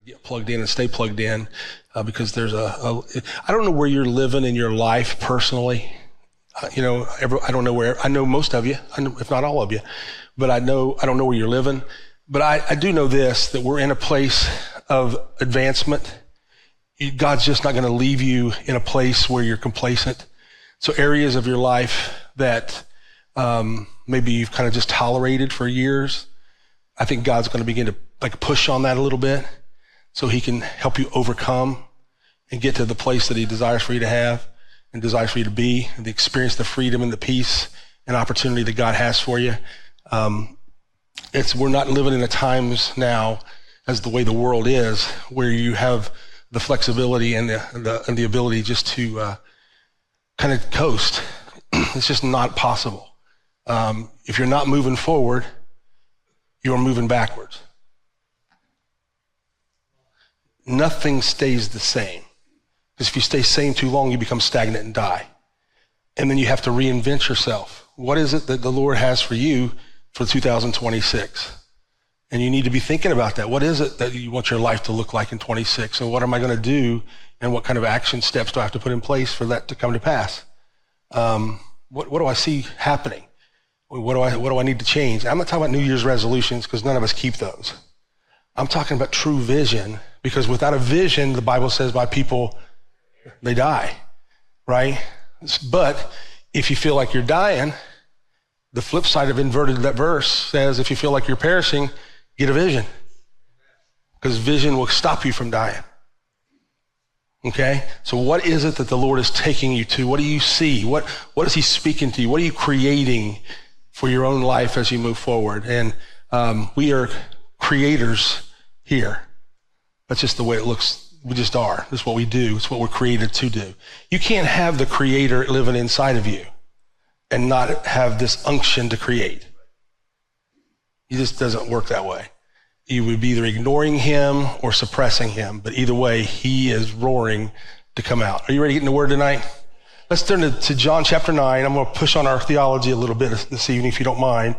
get plugged in and stay plugged in because there's I don't know where you're living in your life personally. I don't know where. I know most of you, if not all of you, but I don't know where you're living. But I do know this, that we're in a place of advancement. God's just not going to leave you in a place where you're complacent. So areas of your life that maybe you've kind of just tolerated for years, I think God's going to begin to push on that a little bit so he can help you overcome and get to the place that he desires for you to have and desires for you to be, and to experience the freedom and the peace and opportunity that God has for you. We're not living in the times now as the way the world is, where you have the flexibility and the ability just to kind of coast. It's just not possible. If you're not moving forward, you're moving backwards. Nothing stays the same. Because if you stay same too long, you become stagnant and die. And then you have to reinvent yourself. What is it that the Lord has for you for 2026? And you need to be thinking about that. What is it that you want your life to look like in 26? And what am I going to do? And what kind of action steps do I have to put in place for that to come to pass? What do I see happening? What do I need to change? I'm not talking about New Year's resolutions, because none of us keep those. I'm talking about true vision, because without a vision, the Bible says my people, they die, right? But if you feel like you're dying, the flip side of inverted that verse says, if you feel like you're perishing, get a vision, because vision will stop you from dying. Okay? So what is it that the Lord is taking you to? What do you see? What is he speaking to you? What are you creating for your own life as you move forward? And we are creators here. That's just the way it looks. We just are. That's what we do. It's what we're created to do. You can't have the creator living inside of you and not have this unction to create. It just doesn't work that way. You would be either ignoring him or suppressing him, but either way, he is roaring to come out. Are you ready to get in the word tonight? Let's turn to John chapter 9. I'm going to push on our theology a little bit this evening, if you don't mind.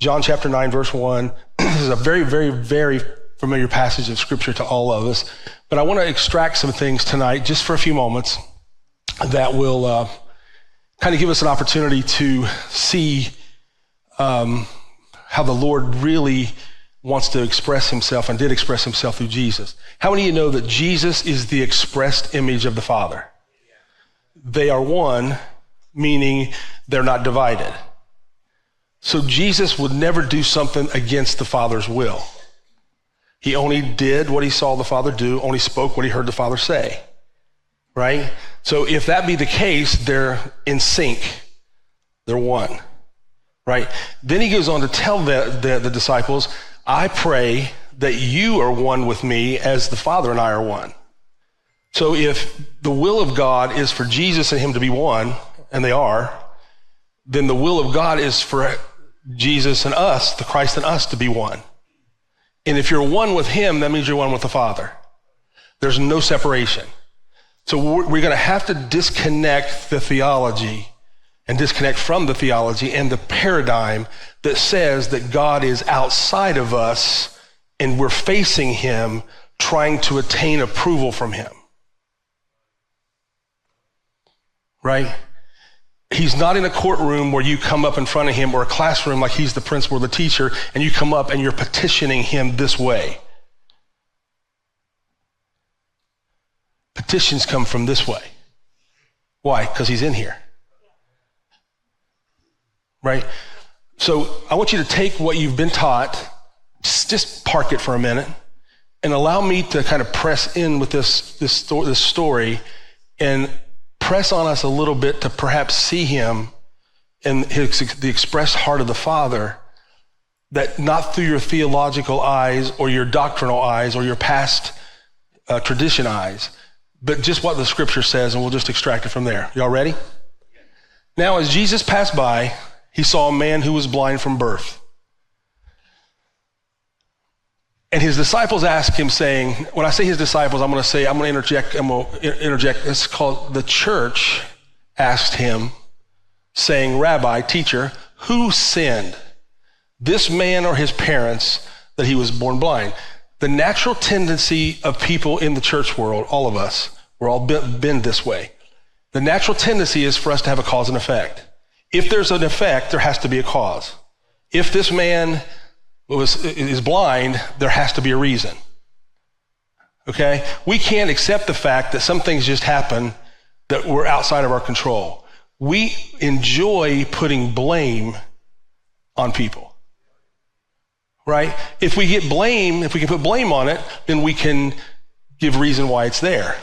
John chapter 9, verse 1. This is a very, very, very familiar passage of scripture to all of us, but I want to extract some things tonight just for a few moments that will kind of give us an opportunity to see how the Lord really wants to express himself and did express himself through Jesus. How many of you know that Jesus is the expressed image of the Father? They are one, meaning they're not divided. So Jesus would never do something against the Father's will. He only did what he saw the Father do, only spoke what he heard the Father say, right? So if that be the case, they're in sync. They're one, right? Then he goes on to tell the disciples, I pray that you are one with me as the Father and I are one. So if the will of God is for Jesus and him to be one, and they are, then the will of God is for Jesus and us, the Christ and us, to be one. And if you're one with him, that means you're one with the Father. There's no separation. So we're going to have to disconnect the theology and disconnect from the theology and the paradigm that says that God is outside of us and we're facing him, trying to attain approval from him. Right? He's not in a courtroom where you come up in front of him, or a classroom like he's the principal or the teacher, and you come up and you're petitioning him this way. Petitions come from this way. Why? Because he's in here. Right? So I want you to take what you've been taught, just park it for a minute, and allow me to kind of press in with this story and press on us a little bit to perhaps see him in the expressed heart of the Father, that not through your theological eyes or your doctrinal eyes or your past tradition eyes, but just what the scripture says, and we'll just extract it from there. Y'all ready? Now, as Jesus passed by, he saw a man who was blind from birth. And his disciples asked him, saying, when I say his disciples, I'm going to interject. It's called the church asked him, saying, Rabbi, teacher, who sinned, this man or his parents, that he was born blind? The natural tendency of people in the church world, all of us, we're all been this way. The natural tendency is for us to have a cause and effect. If there's an effect, there has to be a cause. If this man is blind, there has to be a reason. Okay? We can't accept the fact that some things just happen that were outside of our control. We enjoy putting blame on people. Right? If we can put blame on it, then we can give reason why it's there.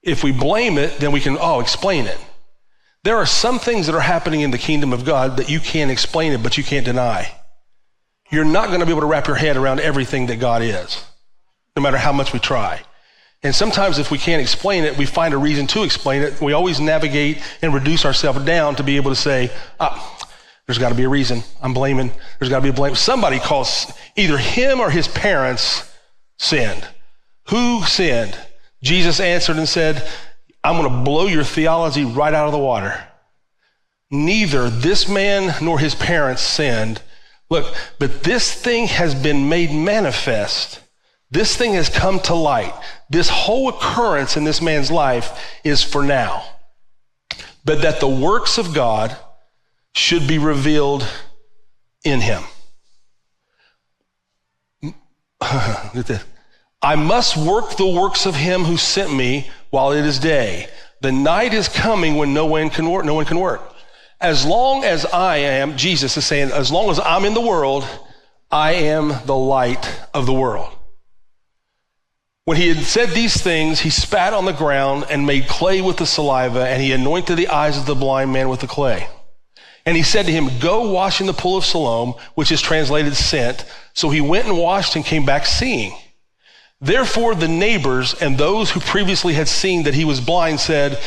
If we blame it, then we can, explain it. There are some things that are happening in the kingdom of God that you can't explain it, but you can't deny. You're not going to be able to wrap your head around everything that God is, no matter how much we try. And sometimes if we can't explain it, we find a reason to explain it. We always navigate and reduce ourselves down to be able to say, there's got to be a reason. I'm blaming. There's got to be a blame. Somebody calls either him or his parents sinned. Who sinned? Jesus answered and said, I'm going to blow your theology right out of the water. Neither this man nor his parents sinned. Look, but this thing has been made manifest. This thing has come to light. This whole occurrence in this man's life is for now. But that the works of God should be revealed in him. I must work the works of him who sent me while it is day. The night is coming when no one can work. As long as I am, Jesus is saying, as long as I'm in the world, I am the light of the world. When he had said these things, he spat on the ground and made clay with the saliva, and he anointed the eyes of the blind man with the clay. And he said to him, go wash in the pool of Siloam, which is translated sent. So he went and washed and came back seeing. Therefore the neighbors and those who previously had seen that he was blind said,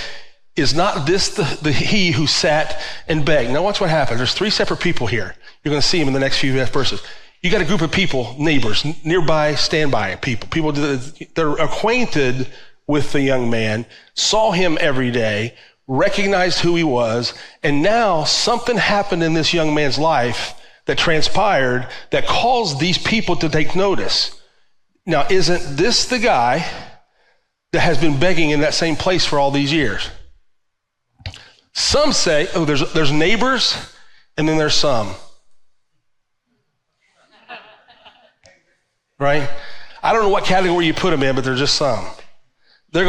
is not this the he who sat and begged? Now watch what happens. There's 3 separate people here. You're going to see them in the next few verses. You got a group of people, neighbors, nearby, standby people that are acquainted with the young man, saw him every day, recognized who he was, and now something happened in this young man's life that transpired that caused these people to take notice. Now, isn't this the guy that has been begging in that same place for all these years? Some say, there's neighbors, and then there's some. Right? I don't know what category you put them in, but there's just some. They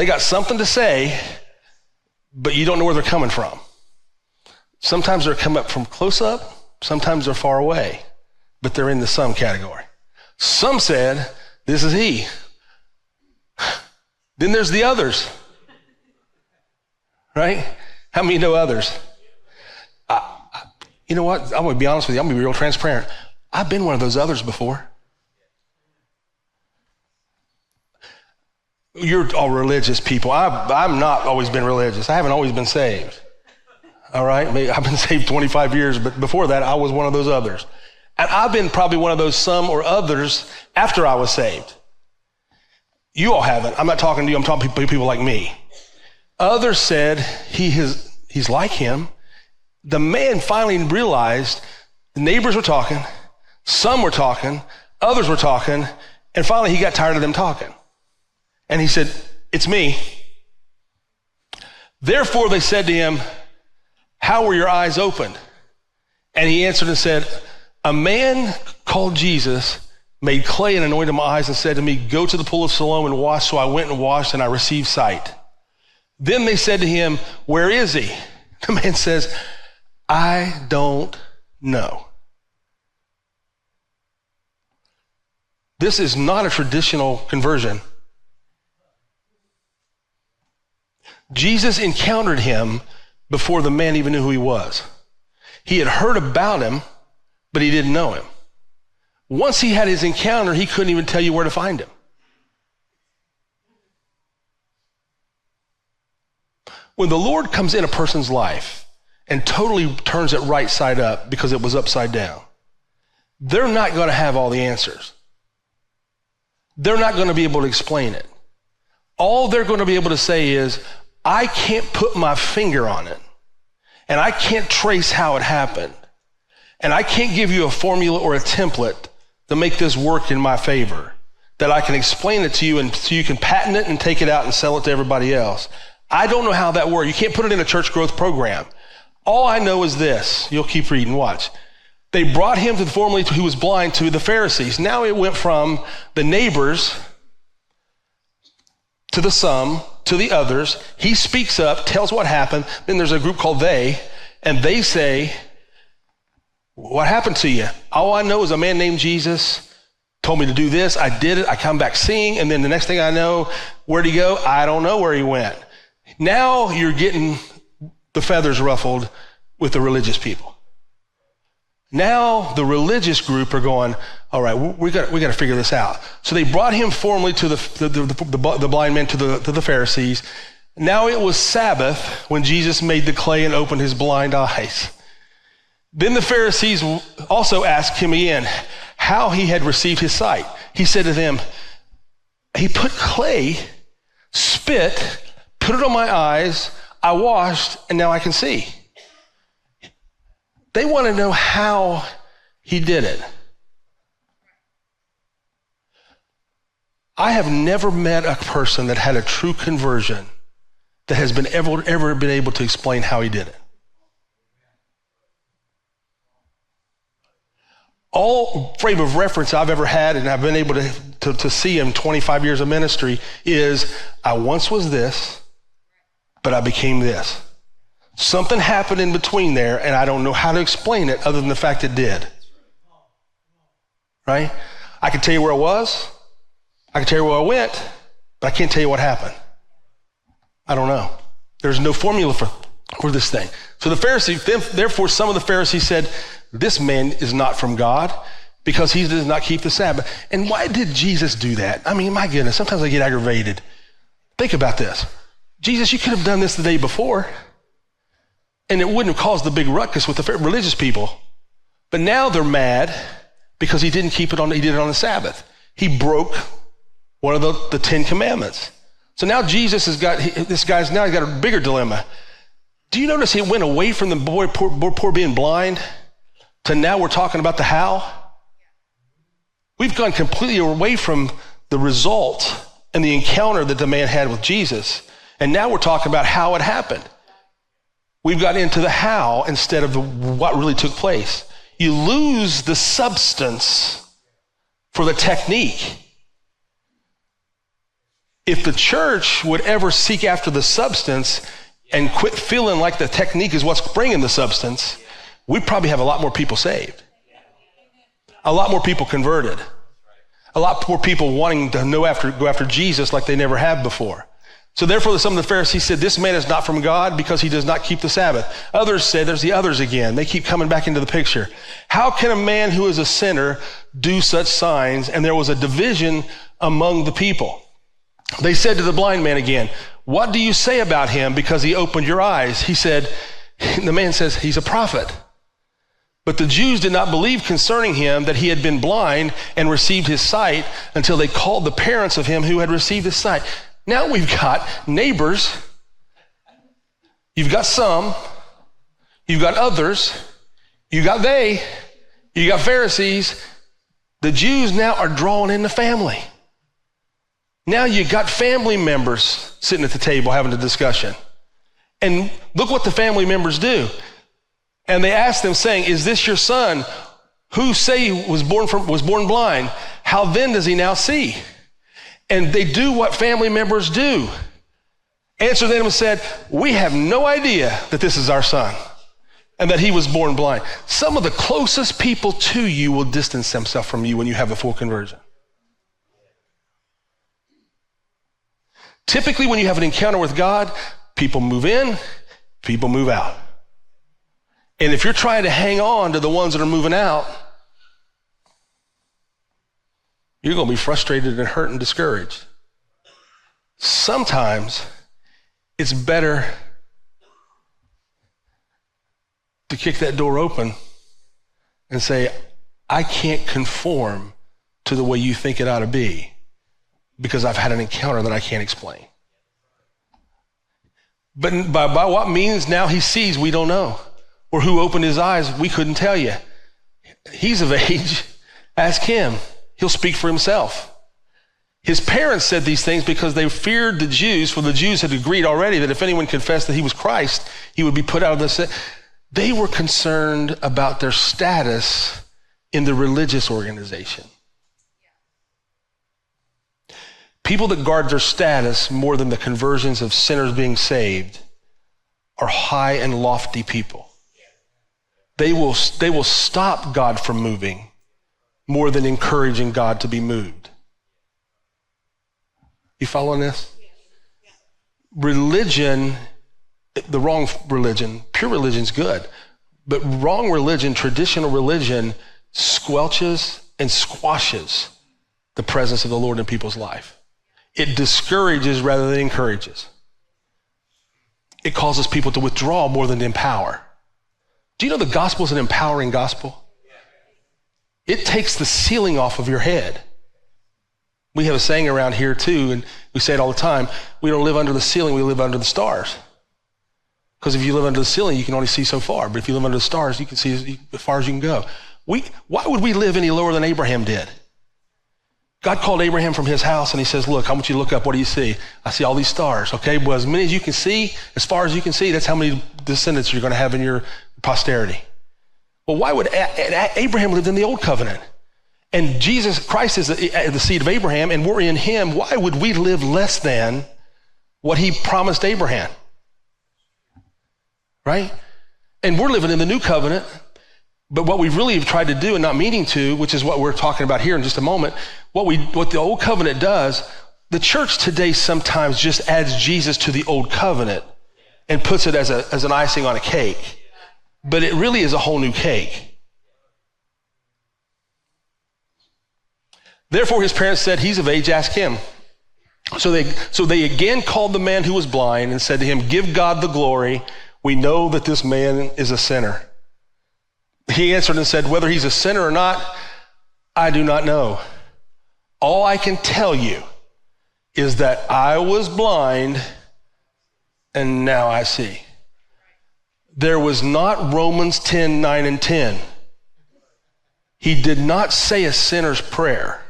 got something to say, but you don't know where they're coming from. Sometimes they're coming up from close up, sometimes they're far away, but they're in the some category. Some said, this is he. Then there's the others. Right? How many know others? You know what? I'm going to be honest with you. I'm going to be real transparent. I've been one of those others before. You're all religious people. I've not always been religious. I haven't always been saved. All right? I've been saved 25 years, but before that, I was one of those others. And I've been probably one of those some or others after I was saved. You all haven't. I'm not talking to you. I'm talking to people like me. Others said he's like him. The man finally realized the neighbors were talking, some were talking, others were talking, and finally he got tired of them talking. And he said, it's me. Therefore they said to him, how were your eyes opened? And he answered and said, a man called Jesus made clay and anointed my eyes and said to me, go to the pool of Siloam and wash. So I went and washed and I received sight. Then they said to him, where is he? The man says, I don't know. This is not a traditional conversion. Jesus encountered him before the man even knew who he was. He had heard about him, but he didn't know him. Once he had his encounter, he couldn't even tell you where to find him. When the Lord comes in a person's life and totally turns it right side up because it was upside down, they're not going to have all the answers. They're not going to be able to explain it. All they're going to be able to say is, I can't put my finger on it, and I can't trace how it happened, and I can't give you a formula or a template to make this work in my favor, that I can explain it to you and so you can patent it and take it out and sell it to everybody else. I don't know how that works. You can't put it in a church growth program. All I know is this. You'll keep reading, watch. They brought him to the formerly who was blind to the Pharisees. Now it went from the neighbors to the some, to the others. He speaks up, tells what happened. Then there's a group called they, and they say, what happened to you? All I know is a man named Jesus told me to do this. I did it. I come back seeing. And then the next thing I know, where'd he go? I don't know where he went. Now you're getting the feathers ruffled with the religious people. Now the religious group are going, all right, we got to figure this out. So they brought him formally to the blind man to the Pharisees. Now it was Sabbath when Jesus made the clay and opened his blind eyes. Then the Pharisees also asked him again how he had received his sight. He said to them, he put clay, spit, put it on my eyes, I washed, and now I can see. They want to know how he did it. I have never met a person that had a true conversion that has been ever been able to explain how he did it. All frame of reference I've ever had, and I've been able to see in 25 years of ministry, is I once was this, but I became this. Something happened in between there, and I don't know how to explain it other than the fact it did. Right? I can tell you where I was. I can tell you where I went, but I can't tell you what happened. I don't know. There's no formula for this thing. So the Pharisees, therefore some of the Pharisees said, this man is not from God because he does not keep the Sabbath. And why did Jesus do that? I mean, my goodness, sometimes I get aggravated. Think about this. Jesus, you could have done this the day before, and it wouldn't have caused the big ruckus with the religious people. But now they're mad because he didn't keep it on, he did it on the Sabbath. He broke one of the 10 commandments. So now Jesus has got, this guy's now got a bigger dilemma. Do you notice he went away from the poor being blind to now we're talking about the how? We've gone completely away from the result and the encounter that the man had with Jesus. And now we're talking about how it happened. We've got into the how instead of what really took place. You lose the substance for the technique. If the church would ever seek after the substance and quit feeling like the technique is what's bringing the substance, we'd probably have a lot more people saved. A lot more people converted. A lot more people wanting to go after Jesus like they never have before. So therefore, some of the Pharisees said, this man is not from God because he does not keep the Sabbath. Others said, there's the others again. They keep coming back into the picture. How can a man who is a sinner do such signs? And there was a division among the people. They said to the blind man again, what do you say about him because he opened your eyes? He said, the man says, he's a prophet. But the Jews did not believe concerning him that he had been blind and received his sight until they called the parents of him who had received his sight. Now we've got neighbors, you've got some, you've got others, you got they, you got Pharisees. The Jews now are drawing in the family. Now you got family members sitting at the table having a discussion. And look what the family members do. And they ask them saying, is this your son who say was born blind? How then does he now see? And they do what family members do. Answered them and said, we have no idea that this is our son and that he was born blind. Some of the closest people to you will distance themselves from you when you have a full conversion. Typically, when you have an encounter with God, people move in, people move out. And if you're trying to hang on to the ones that are moving out, you're going to be frustrated and hurt and discouraged. Sometimes it's better to kick that door open and say, I can't conform to the way you think it ought to be because I've had an encounter that I can't explain. But by what means now he sees, we don't know. Or who opened his eyes, we couldn't tell you. He's of age. Ask him. He'll speak for himself. His parents said these things because they feared the Jews, for the Jews had agreed already that if anyone confessed that he was Christ, he would be put out of the city. They were concerned about their status in the religious organization. People that guard their status more than the conversions of sinners being saved are high and lofty people. They will stop God from moving more than encouraging God to be moved. You following this? Religion, the wrong religion, pure religion's good, but wrong religion, traditional religion, squelches and squashes the presence of the Lord in people's life. It discourages rather than encourages. It causes people to withdraw more than to empower. Do you know the gospel is an empowering gospel? It takes the ceiling off of your head. We have a saying around here too, and we say it all the time, we don't live under the ceiling, we live under the stars. Because if you live under the ceiling, you can only see so far, but if you live under the stars, you can see as far as you can go. Why would we live any lower than Abraham did? God called Abraham from his house and he says, look, I want you to look up. What do you see? I see all these stars. Okay, well, as many as you can see, as far as you can see, that's how many descendants you're going to have in your posterity. Well, why would Abraham lived in the old covenant? And Jesus Christ is the seed of Abraham and we're in him. Why would we live less than what he promised Abraham? Right? And we're living in the new covenant. But what we really have tried to do and not meaning to, which is what we're talking about here in just a moment, what the old covenant does, the church today sometimes just adds Jesus to the old covenant and puts it as an icing on a cake. But it really is a whole new cake. Therefore, his parents said, he's of age, ask him. So they again called the man who was blind and said to him, give God the glory. We know that this man is a sinner. He answered and said, whether he's a sinner or not, I do not know. All I can tell you is that I was blind and now I see. There was not Romans 10, 9 and 10. He did not say a sinner's prayer.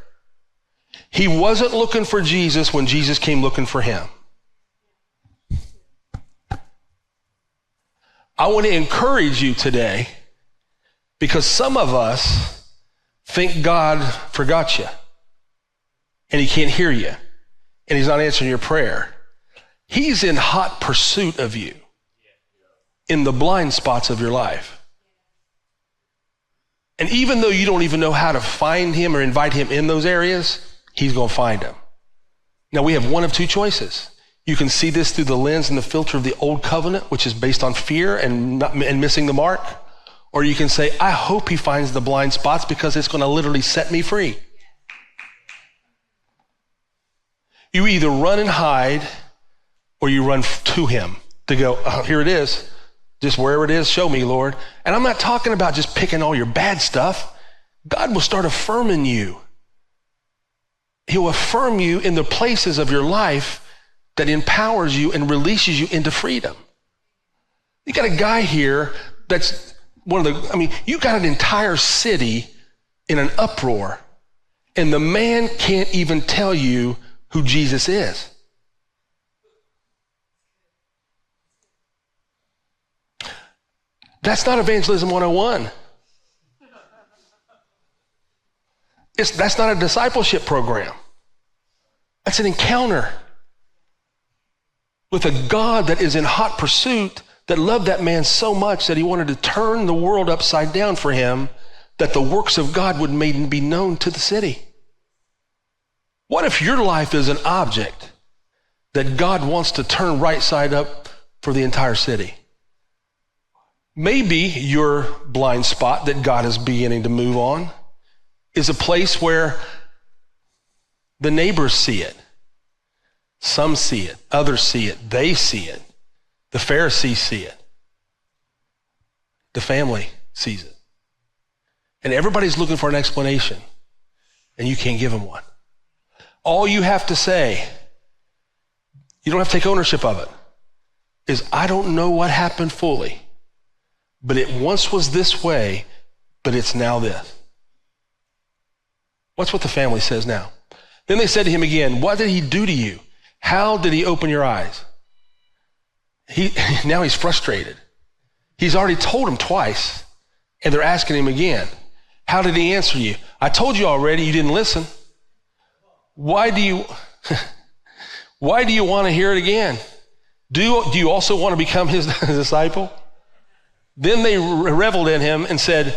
He wasn't looking for Jesus when Jesus came looking for him. I want to encourage you today because some of us think God forgot you and he can't hear you and he's not answering your prayer. He's in hot pursuit of you in the blind spots of your life. And even though you don't even know how to find him or invite him in those areas, he's going to find them. Now we have one of two choices. You can see this through the lens and the filter of the old covenant, which is based on fear and missing the mark. Or you can say, I hope he finds the blind spots because it's going to literally set me free. You either run and hide or you run to him to go, oh, here it is. Just wherever it is, show me, Lord. And I'm not talking about just picking all your bad stuff. God will start affirming you. He'll affirm you in the places of your life that empowers you and releases you into freedom. You got a guy here that's you got an entire city in an uproar, and the man can't even tell you who Jesus is. That's not evangelism 101. That's not a discipleship program. That's an encounter with a God that is in hot pursuit, that loved that man so much that he wanted to turn the world upside down for him, that the works of God would be known to the city. What if your life is an object that God wants to turn right side up for the entire city? Maybe your blind spot that God is beginning to move on is a place where the neighbors see it. Some see it, others see it, they see it. The Pharisees see it. The family sees it. And everybody's looking for an explanation, and you can't give them one. All you have to say, you don't have to take ownership of it, is I don't know what happened fully, but it once was this way, but it's now this. Watch what the family says now. Then they said to him again, what did he do to you? How did he open your eyes? Now he's frustrated. He's already told him twice, and they're asking him again. How did he answer you? I told you already, you didn't listen. Why do you want to hear it again? Do you also want to become his disciple? Then they reveled in him and said,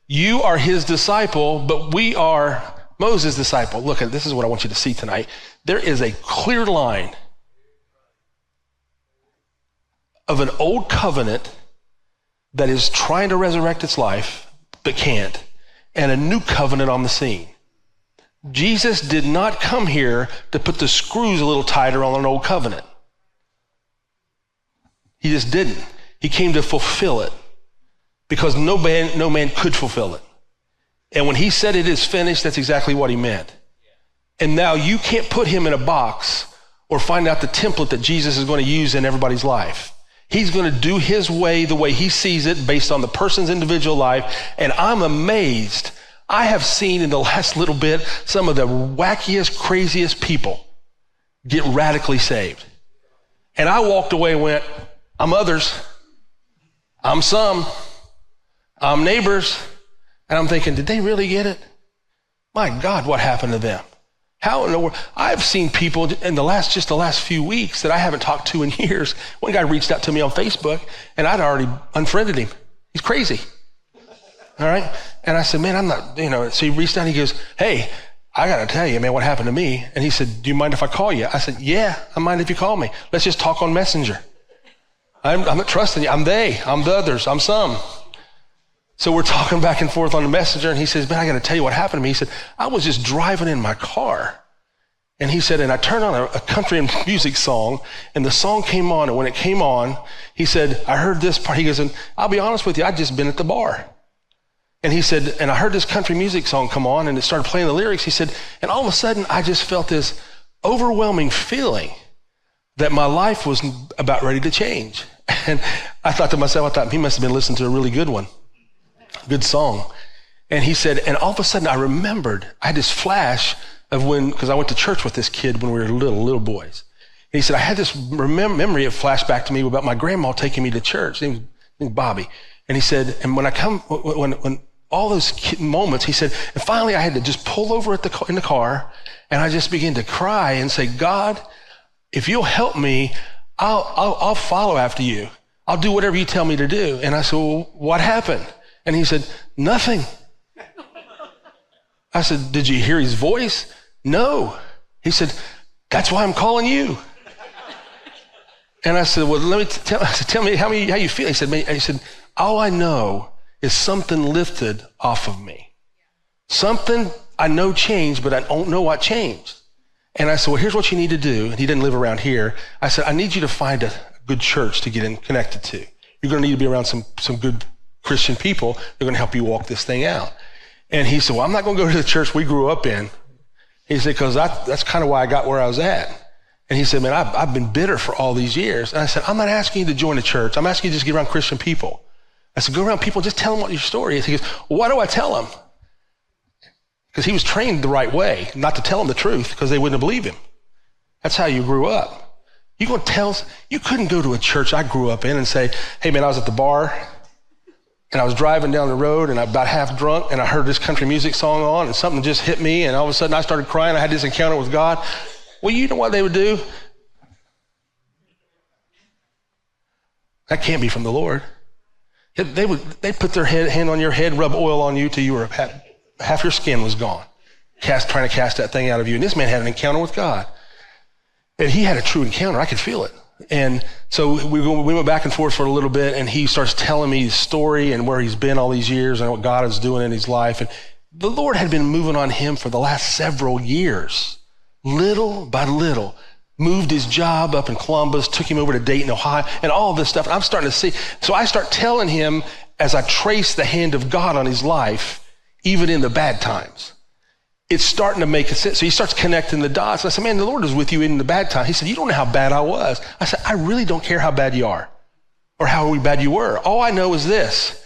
you are his disciple, but we are Moses' disciple. Look, this is what I want you to see tonight. There is a clear line of an old covenant that is trying to resurrect its life, but can't, and a new covenant on the scene. Jesus did not come here to put the screws a little tighter on an old covenant. He just didn't. He came to fulfill it because no man could fulfill it. And when he said it is finished, that's exactly what he meant. And now you can't put him in a box or find out the template that Jesus is going to use in everybody's life. He's going to do his way, the way he sees it, based on the person's individual life. And I'm amazed. I have seen in the last little bit some of the wackiest, craziest people get radically saved. And I walked away and went, I'm others. I'm some. I'm neighbors. And I'm thinking, did they really get it? My God, what happened to them? How in the world? I've seen people in the last few weeks that I haven't talked to in years. One guy reached out to me on Facebook, and I'd already unfriended him. He's crazy. All right? And I said, man, I'm not, so he reached out and he goes, hey, I got to tell you, man, what happened to me. And he said, do you mind if I call you? I said, yeah, I mind if you call me. Let's just talk on Messenger. I'm not trusting you. I'm they. I'm the others. I'm some. So we're talking back and forth on the Messenger, and he says, man, I got to tell you what happened to me. He said, I was just driving in my car. And he said, and I turned on a country and music song, and the song came on, and when it came on, he said, I heard this part. He goes, and I'll be honest with you, I'd just been at the bar. And he said, and I heard this country music song come on, and it started playing the lyrics. He said, and all of a sudden, I just felt this overwhelming feeling that my life was about ready to change. And I thought to myself, he must have been listening to a really good one. Good song. And he said, and all of a sudden I remembered, I had this flash of because I went to church with this kid when we were little boys. And he said, I had this memory of flashback to me about my grandma taking me to church. His name was Bobby. And he said, and when all those moments, he said, and finally I had to just pull over in the car, and I just began to cry and say, God, if you'll help me, I'll follow after you. I'll do whatever you tell me to do. And I said, well, what happened? And he said, nothing. I said, did you hear his voice? No. He said, that's why I'm calling you. And I said, well, tell me how you feel. He said, all I know is something lifted off of me. Something I know changed, but I don't know what changed. And I said, well, here's what you need to do. And he didn't live around here. I said, I need you to find a good church to get connected to. You're going to need to be around some good Christian people. They're going to help you walk this thing out. And he said, well, I'm not going to go to the church we grew up in. He said, because that's kind of why I got where I was at. And he said, man, I've been bitter for all these years. And I said, I'm not asking you to join a church. I'm asking you to just get around Christian people. I said, go around people, just tell them what your story is. He goes, well, why do I tell them? Because he was trained the right way, not to tell them the truth because they wouldn't believe him. That's how you grew up. You couldn't go to a church I grew up in and say, hey man, I was at the bar and I was driving down the road and I about half drunk and I heard this country music song on and something just hit me and all of a sudden I started crying. I had this encounter with God. Well, you know what they would do? That can't be from the Lord. They'd put their hand on your head, rub oil on you till you were half your skin was gone, trying to cast that thing out of you. And this man had an encounter with God. And he had a true encounter. I could feel it. And so we went back and forth for a little bit, and he starts telling me his story and where he's been all these years and what God is doing in his life. And the Lord had been moving on him for the last several years, little by little. Moved his job up in Columbus, took him over to Dayton, Ohio, and all this stuff. And I'm starting to see. So I start telling him as I trace the hand of God on his life, even in the bad times. It's starting to make sense. So he starts connecting the dots. I said, man, the Lord is with you in the bad time. He said, you don't know how bad I was. I said, I really don't care how bad you are or how bad you were. All I know is this.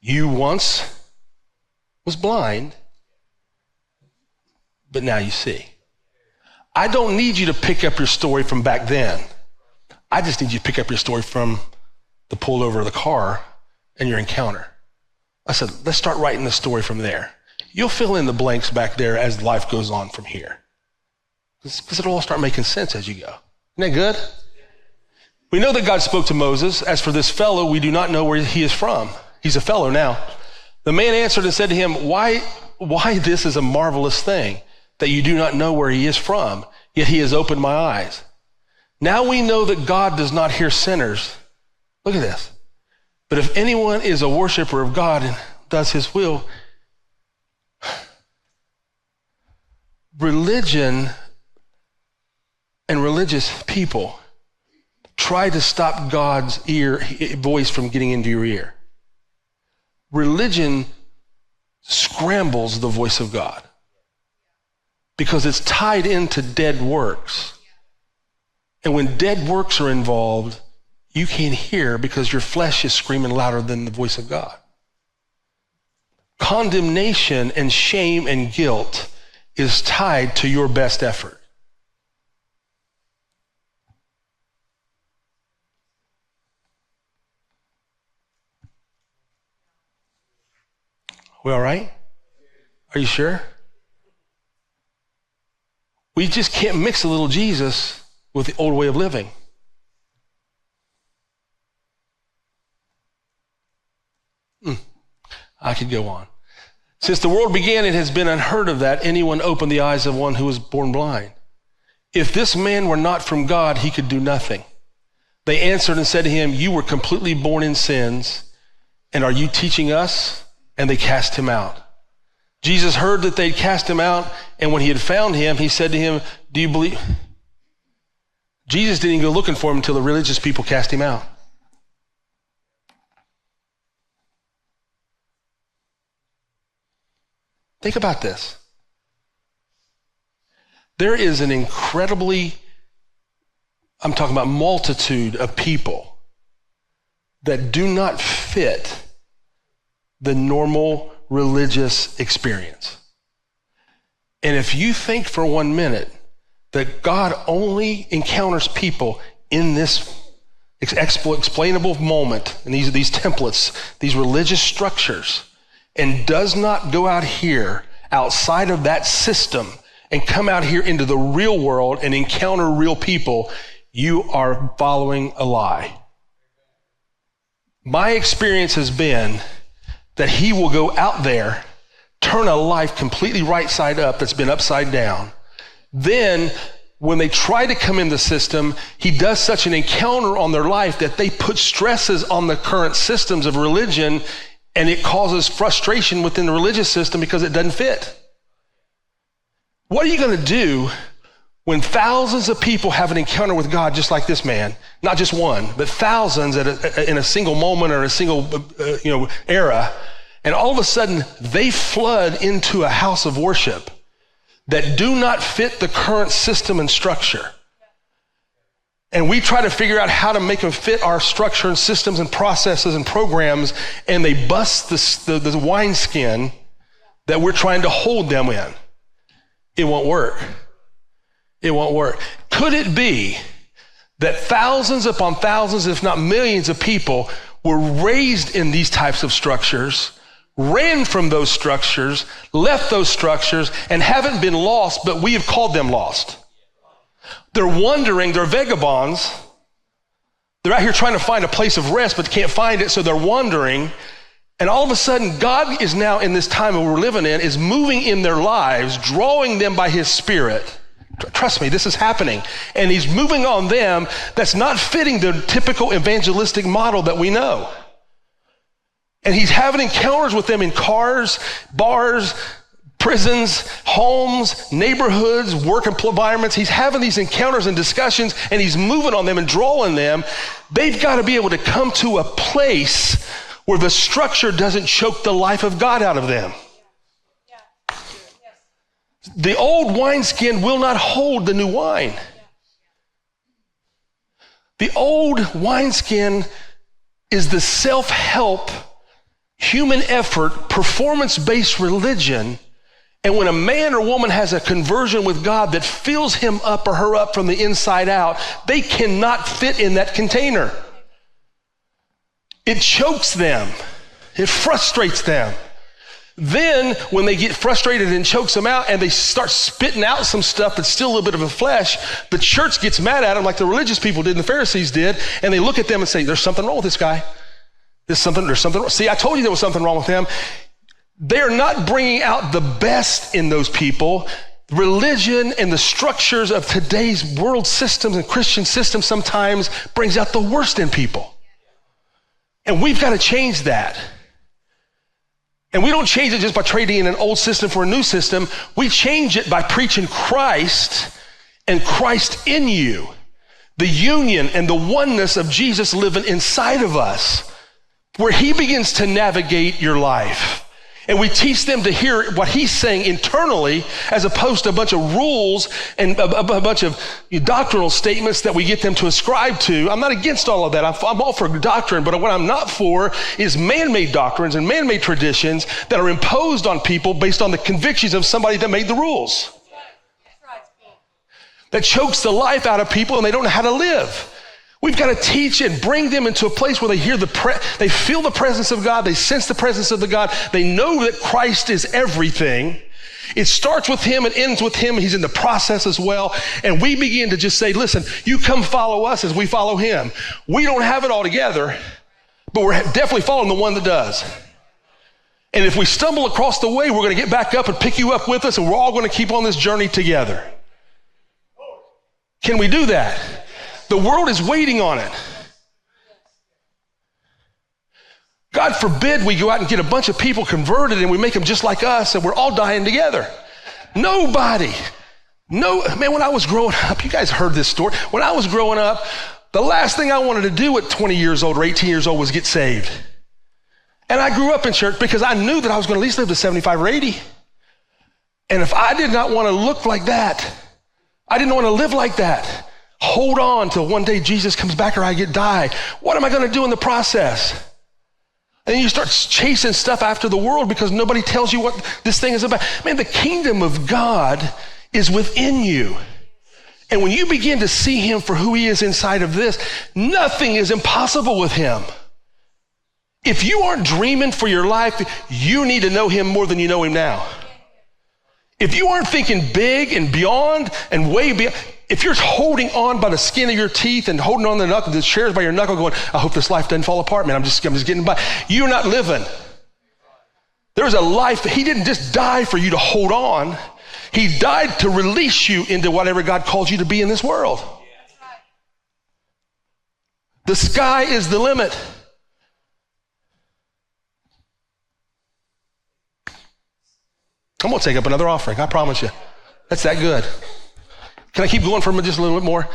You once was blind, but now you see. I don't need you to pick up your story from back then. I just need you to pick up your story from the pull over of the car and your encounter. I said, let's start writing the story from there. You'll fill in the blanks back there as life goes on from here. Because it'll all start making sense as you go. Isn't that good? We know that God spoke to Moses, as for this fellow, we do not know where he is from. He's a fellow now. The man answered and said to him, why this is a marvelous thing, that you do not know where he is from, yet he has opened my eyes. Now we know that God does not hear sinners. Look at this. But if anyone is a worshiper of God and does his will, religion and religious people try to stop God's voice from getting into your ear. Religion scrambles the voice of God because it's tied into dead works. And when dead works are involved, you can't hear because your flesh is screaming louder than the voice of God. Condemnation and shame and guilt is tied to your best effort. We all right? Are you sure? We just can't mix a little Jesus with the old way of living. I could go on. Since the world began, it has been unheard of that anyone opened the eyes of one who was born blind. If this man were not from God, he could do nothing. They answered and said to him, you were completely born in sins, and are you teaching us? And they cast him out. Jesus heard that they'd cast him out, and when he had found him, he said to him, do you believe? Jesus didn't even go looking for him until the religious people cast him out. Think about this. There is an incredibly, I'm talking about multitude of people that do not fit the normal religious experience. And if you think for 1 minute that God only encounters people in this explainable moment, in these templates, these religious structures, and does not go out here outside of that system and come out here into the real world and encounter real people, you are following a lie. My experience has been that he will go out there, turn a life completely right side up that's been upside down. Then when they try to come in the system, he does such an encounter on their life that they put stresses on the current systems of religion, and it causes frustration within the religious system because it doesn't fit. What are you going to do when thousands of people have an encounter with God just like this man? Not just one, but thousands in a single moment or a single era. And all of a sudden, they flood into a house of worship that do not fit the current system and structure. And we try to figure out how to make them fit our structure and systems and processes and programs, and they bust the wineskin that we're trying to hold them in. It won't work. It won't work. Could it be that thousands upon thousands, if not millions of people were raised in these types of structures, ran from those structures, left those structures, and haven't been lost, but we have called them lost? They're wandering, they're vagabonds. They're out here trying to find a place of rest, but can't find it, so they're wandering. And all of a sudden, God is now in this time that we're living in, is moving in their lives, drawing them by his Spirit. Trust me, this is happening. And he's moving on them that's not fitting the typical evangelistic model that we know. And he's having encounters with them in cars, bars, prisons, homes, neighborhoods, work environments. He's having these encounters and discussions, and he's moving on them and drawing them. They've got to be able to come to a place where the structure doesn't choke the life of God out of them. The old wineskin will not hold the new wine. The old wineskin is the self-help, human effort, performance-based religion, And when a man or woman has a conversion with God that fills him up or her up from the inside out, they cannot fit in that container. It chokes them. It frustrates them. Then when they get frustrated and chokes them out and they start spitting out some stuff that's still a little bit of a flesh, the church gets mad at them like the religious people did and the Pharisees did, and they look at them and say, there's something wrong with this guy. There's something wrong. See, I told you there was something wrong with him. They're not bringing out the best in those people. Religion and the structures of today's world systems and Christian systems sometimes brings out the worst in people. And we've got to change that. And we don't change it just by trading in an old system for a new system. We change it by preaching Christ and Christ in you. The union and the oneness of Jesus living inside of us, where he begins to navigate your life. And we teach them to hear what he's saying internally as opposed to a bunch of rules and a bunch of doctrinal statements that we get them to ascribe to. I'm not against all of that. I'm all for doctrine, but what I'm not for is man-made doctrines and man-made traditions that are imposed on people based on the convictions of somebody that made the rules. That chokes the life out of people and they don't know how to live. We've got to teach and bring them into a place where they hear they feel the presence of God, they sense the presence of the God, they know that Christ is everything. It starts with him and ends with him. He's in the process as well. And we begin to just say, listen, you come follow us as we follow him. We don't have it all together, but we're definitely following the one that does. And if we stumble across the way, we're going to get back up and pick you up with us, and we're all going to keep on this journey together. Can we do that? The world is waiting on it. God forbid we go out and get a bunch of people converted and we make them just like us and we're all dying together. Nobody. Man, when I was growing up, you guys heard this story. When I was growing up, the last thing I wanted to do at 20 years old or 18 years old was get saved. And I grew up in church because I knew that I was going to at least live to 75 or 80. And if I did not want to look like that, I didn't want to live like that. Hold on till one day Jesus comes back or I die. What am I going to do in the process? And then you start chasing stuff after the world because nobody tells you what this thing is about. Man, the kingdom of God is within you. And when you begin to see him for who he is inside of this, nothing is impossible with him. If you aren't dreaming for your life, you need to know him more than you know him now. If you aren't thinking big and beyond and way beyond, if you're holding on by the skin of your teeth and holding on the chairs by your knuckle going, I hope this life doesn't fall apart, man, I'm just getting by. You're not living. There's a life, he didn't just die for you to hold on. He died to release you into whatever God calls you to be in this world. The sky is the limit. I'm going to take up another offering, I promise you. That's that good. Can I keep going for just a little bit more?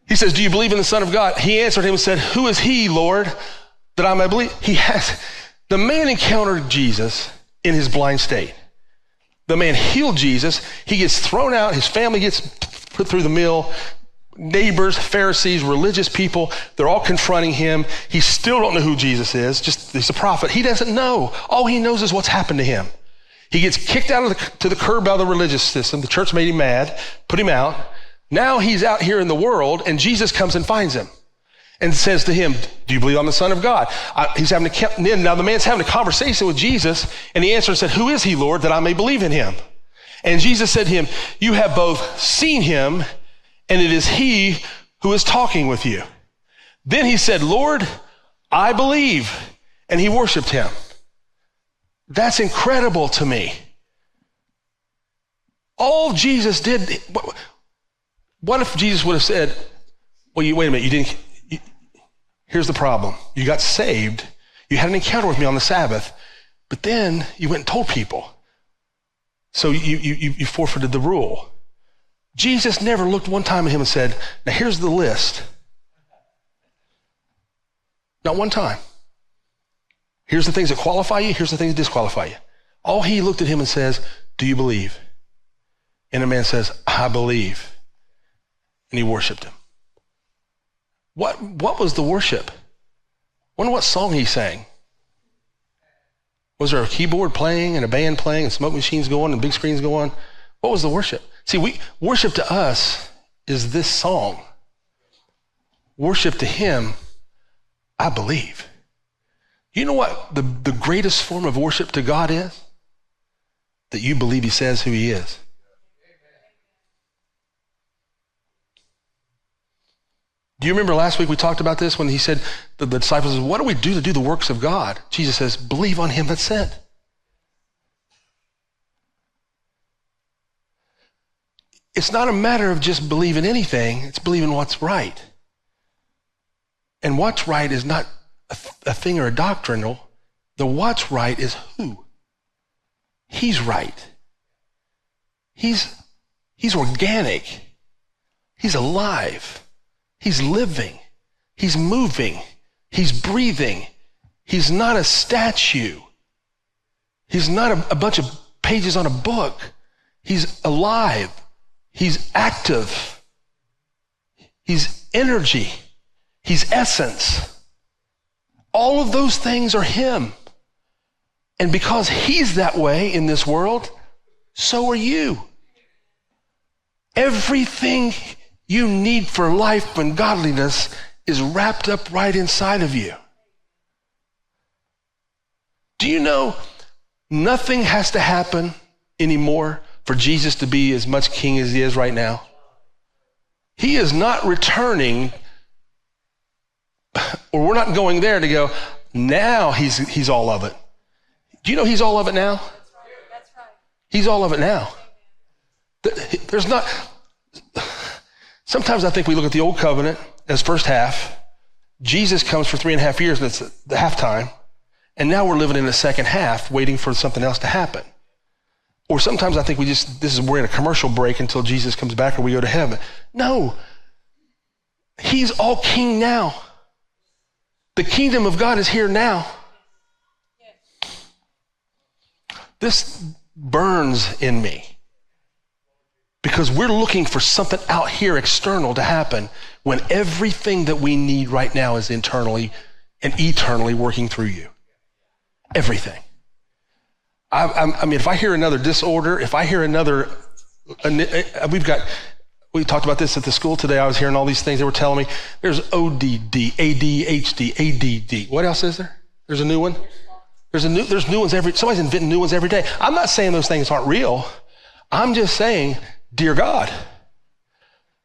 He says, do you believe in the Son of God? He answered him and said, who is he, Lord, that I may believe? The man encountered Jesus in his blind state. The man healed Jesus. He gets thrown out. His family gets put through the mill. Neighbors, Pharisees, religious people, they're all confronting him. He still don't know who Jesus is. Just he's a prophet. He doesn't know. All he knows is what's happened to him. He gets kicked out to the curb by the religious system. The church made him mad, put him out. Now he's out here in the world, and Jesus comes and finds him and says to him, do you believe I'm the Son of God? Now the man's having a conversation with Jesus, and he answered and said, who is he, Lord, that I may believe in him? And Jesus said to him, you have both seen him, and it is he who is talking with you. Then he said, Lord, I believe. And he worshiped him. That's incredible to me. All Jesus did, what if Jesus would have said, well, wait a minute, here's the problem. You got saved, you had an encounter with me on the Sabbath, but then you went and told people. So you forfeited the rule. Jesus never looked one time at him and said, now here's the list. Not one time. Here's the things that qualify you. Here's the things that disqualify you. All he looked at him and says, do you believe? And the man says, I believe. And he worshiped him. What was the worship? I wonder what song he sang. Was there a keyboard playing and a band playing and smoke machines going and big screens going? What was the worship? See, worship to us is this song. Worship to him, I believe. You know what the greatest form of worship to God is? That you believe he says who he is. Do you remember last week we talked about this when he said, the disciples said, what do we do to do the works of God? Jesus says, believe on him that sent. It's not a matter of just believing anything, it's believing what's right. And what's right is not a thing or a doctrinal. The what's right is who. He's right. He's organic. He's alive. He's living. He's moving. He's breathing. He's not a statue. He's not a bunch of pages on a book. He's alive. He's active. He's energy. He's essence. All of those things are him. And because he's that way in this world, so are you. Everything you need for life and godliness is wrapped up right inside of you. Do you know nothing has to happen anymore for Jesus to be as much king as he is right now? He is not returning, or we're not going there to go, now he's all of it. Do you know he's all of it now? That's right. He's all of it now. There's not... Sometimes I think we look at the old covenant as first half. Jesus comes for 3.5 years and it's the halftime. And now we're living in the second half waiting for something else to happen. Or sometimes I think we're in a commercial break until Jesus comes back or we go to heaven. No, he's all king now. The kingdom of God is here now. This burns in me. Because we're looking for something out here external to happen when everything that we need right now is internally and eternally working through you. Everything. I mean, if I hear another disorder, if I hear another, we talked about this at the school today. I was hearing all these things they were telling me. There's ODD, ADHD, ADD. What else is there? There's a new one. There's new ones somebody's inventing new ones every day. I'm not saying those things aren't real. I'm just saying, dear God,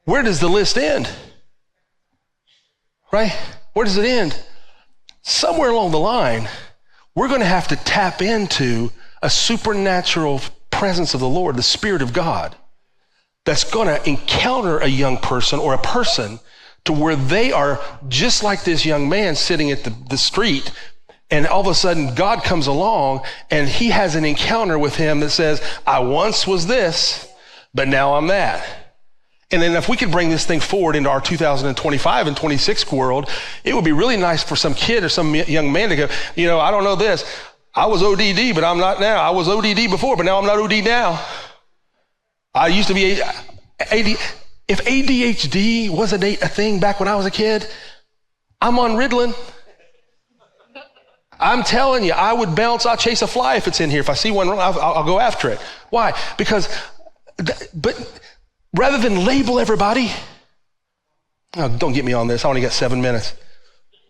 where does the list end? Right? Where does it end? Somewhere along the line, we're going to have to tap into a supernatural presence of the Lord, the Spirit of God, that's going to encounter a young person or a person to where they are just like this young man sitting at the street, and all of a sudden God comes along and he has an encounter with him that says, I once was this, but now I'm that. And then if we could bring this thing forward into our 2025 and 26 world, it would be really nice for some kid or some young man to go, I don't know this. I was ODD, but I'm not now. I was ODD before, but now I'm not OD now. I used to be AD. If ADHD wasn't a thing back when I was a kid, I'm on Ritalin. I'm telling you, I would bounce. I'll chase a fly if it's in here. If I see one, I'll go after it. Why? Because, but rather than label everybody, don't get me on this. I only got 7 minutes.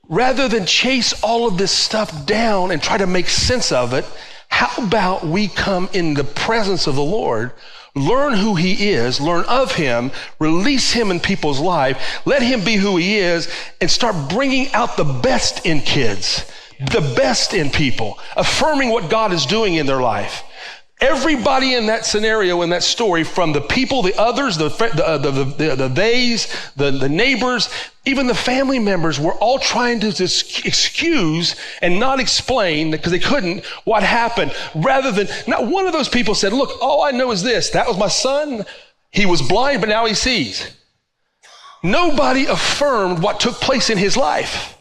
Rather than chase all of this stuff down and try to make sense of it, how about we come in the presence of the Lord, learn who he is, learn of him, release him in people's life, let him be who he is, and start bringing out the best in kids, the best in people, affirming what God is doing in their life. Everybody in that scenario, in that story, from the people, the others, the theys, the neighbors, even the family members, were all trying to excuse and not explain, because they couldn't, what happened. Rather than, not one of those people said, look, all I know is this. That was my son. He was blind, but now he sees. Nobody affirmed what took place in his life.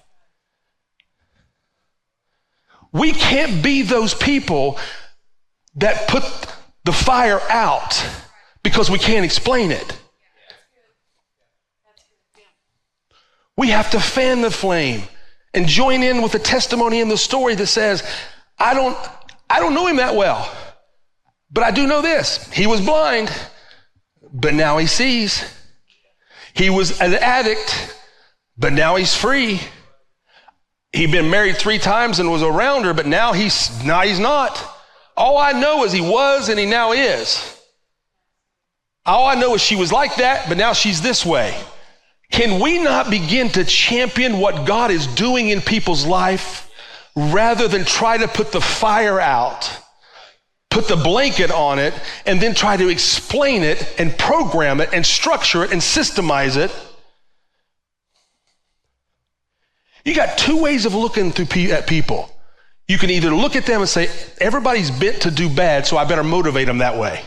We can't be those people that put the fire out because we can't explain it. We have to fan the flame and join in with the testimony in the story that says, I I don't know him that well, but I do know this. He was blind, but now he sees. He was an addict, but now he's free. He'd been married 3 times and was around her, but now he's not. All I know is he was and he now is. All I know is she was like that, but now she's this way. Can we not begin to champion what God is doing in people's life rather than try to put the fire out, put the blanket on it, and then try to explain it and program it and structure it and systemize it? You got 2 ways of looking at people. You can either look at them and say, everybody's bent to do bad, so I better motivate them that way.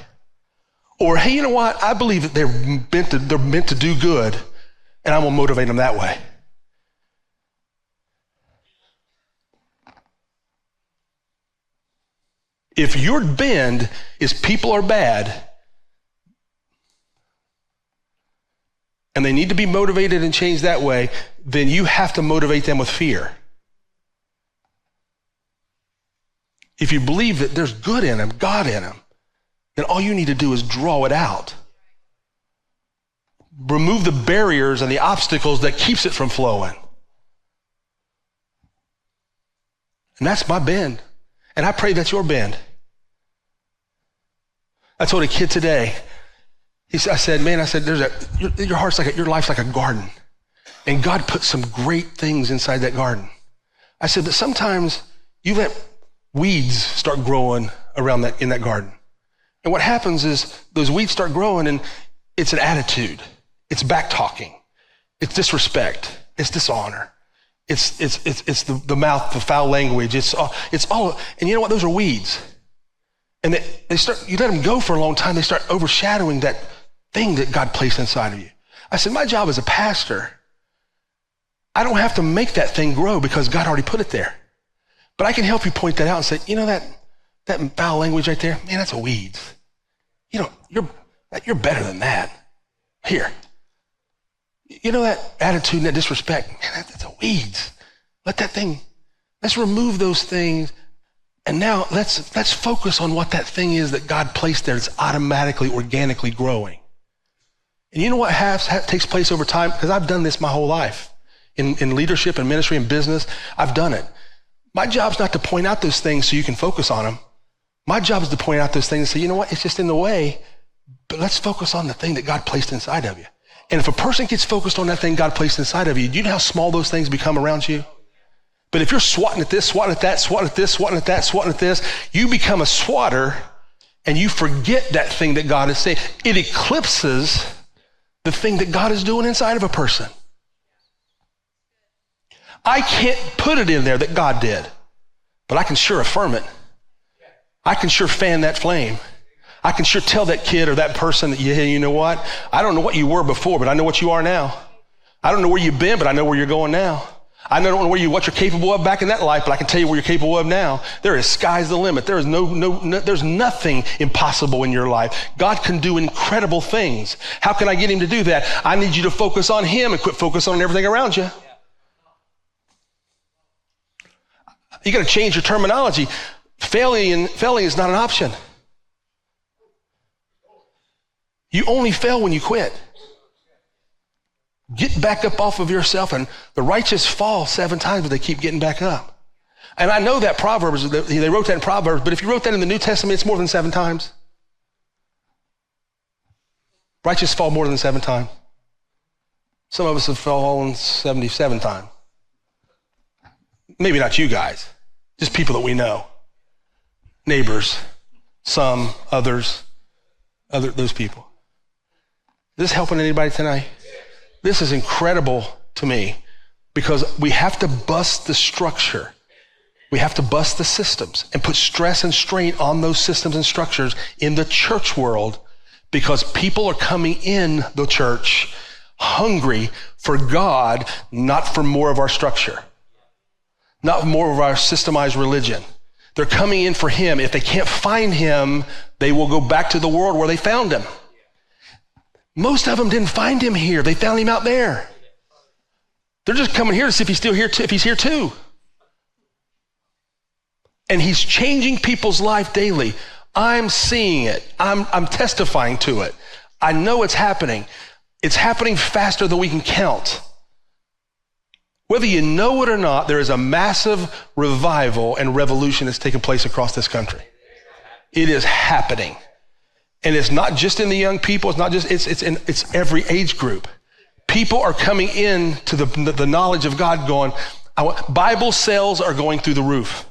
Or, hey, you know what? I believe that they're meant to do good, and I'm going to motivate them that way. If your bend is people are bad, and they need to be motivated and changed that way, then you have to motivate them with fear. If you believe that there's good in them, God in them, then all you need to do is draw it out. Remove the barriers and the obstacles that keeps it from flowing. And that's my bend. And I pray that's your bend. I told a kid today, I said, your heart's your life's like a garden. And God put some great things inside that garden. I said, but sometimes you let weeds start growing around in that garden. And what happens is those weeds start growing and it's an attitude. It's back talking. It's disrespect. It's dishonor. It's the mouth, the foul language. It's all, and you know what? Those are weeds. And you let them go for a long time, they start overshadowing that thing that God placed inside of you. I said, my job as a pastor, I don't have to make that thing grow because God already put it there. But I can help you point that out and say, you know that foul language right there, man, that's a weeds. You're better than that. Here. You know that attitude and that disrespect, man, that's a weeds. Let's remove those things. And now let's focus on what that thing is that God placed there. It's automatically, organically growing. And you know what takes place over time? Because I've done this my whole life. In leadership and ministry and business, I've done it. My job's not to point out those things so you can focus on them. My job is to point out those things and say, you know what, it's just in the way, but let's focus on the thing that God placed inside of you. And if a person gets focused on that thing God placed inside of you, do you know how small those things become around you? But if you're swatting at this, swatting at that, swatting at this, swatting at that, swatting at this, you become a swatter and you forget that thing that God is saying. It eclipses the thing that God is doing inside of a person. I can't put it in there that God did, but I can sure affirm it. I can sure fan that flame. I can sure tell that kid or that person that, yeah, you know what? I don't know what you were before, but I know what you are now. I don't know where you've been, but I know where you're going now. I don't know what you're capable of back in that life, but I can tell you what you're capable of now. There is sky's the limit. There is there's nothing impossible in your life. God can do incredible things. How can I get him to do that? I need you to focus on him and quit focusing on everything around you. You got to change your terminology. Failing is not an option. You only fail when you quit. Get back up off of yourself, and the righteous fall 7 times, but they keep getting back up. And I know that Proverbs, they wrote that in Proverbs, but if you wrote that in the New Testament, it's more than 7 times. Righteous fall more than 7 times. Some of us have fallen 77 times. Maybe not you guys, just people that we know. Neighbors, some, others, those people. Is this helping anybody tonight? This is incredible to me because we have to bust the structure. We have to bust the systems and put stress and strain on those systems and structures in the church world because people are coming in the church hungry for God, not for more of our structure, not more of our systemized religion. They're coming in for him. If they can't find him, they will go back to the world where they found him. Most of them didn't find him here. They found him out there. They're just coming here to see if he's still here, if he's here too. And he's changing people's life daily. I'm seeing it. I'm testifying to it. I know it's happening. It's happening faster than we can count. Whether you know it or not, there is a massive revival and revolution that's taking place across this country. It is happening. And it's not just in the young people. It's not just, it's every age group. People are coming in to the knowledge of God going, Bible sales are going through the roof.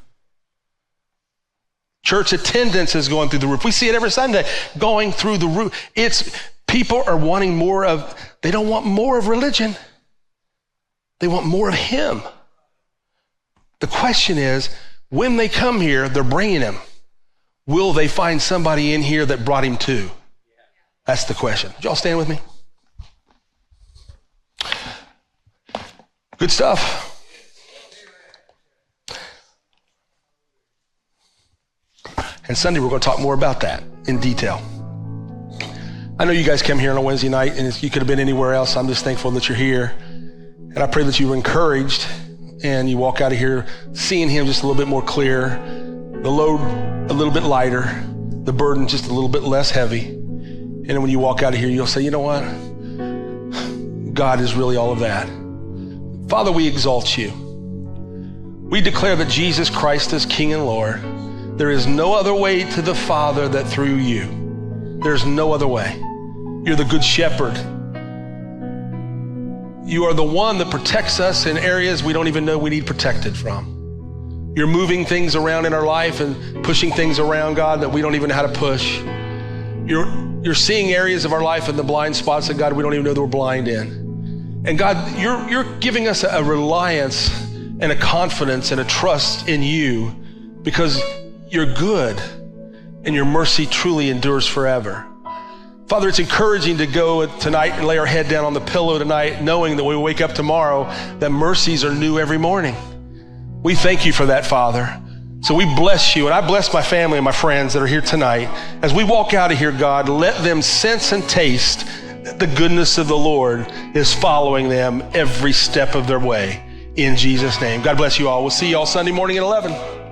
Church attendance is going through the roof. We see it every Sunday going through the roof. People are wanting more of, they don't want more of religion. They want more of him. The question is, when they come here, they're bringing him. Will they find somebody in here that brought him too? That's the question. Would y'all stand with me? Good stuff. And Sunday, we're going to talk more about that in detail. I know you guys come here on a Wednesday night, and you could have been anywhere else. I'm just thankful that you're here. And I pray that you were encouraged, and you walk out of here seeing him just a little bit more clear, the load a little bit lighter, the burden just a little bit less heavy. And then when you walk out of here, you'll say, you know what? God is really all of that. Father, we exalt you. We declare that Jesus Christ is King and Lord. There is no other way to the Father that through you. There's no other way. You're the good shepherd. You are the one that protects us in areas we don't even know we need protected from. You're moving things around in our life and pushing things around, God, that we don't even know how to push. You're seeing areas of our life in the blind spots that, God, we don't even know that we're blind in. And God, you're giving us a reliance and a confidence and a trust in you because you're good and your mercy truly endures forever. Father, it's encouraging to go tonight and lay our head down on the pillow tonight, knowing that when we wake up tomorrow, that mercies are new every morning. We thank you for that, Father. So we bless you, and I bless my family and my friends that are here tonight. As we walk out of here, God, let them sense and taste that the goodness of the Lord is following them every step of their way. In Jesus' name. God bless you all. We'll see you all Sunday morning at 11.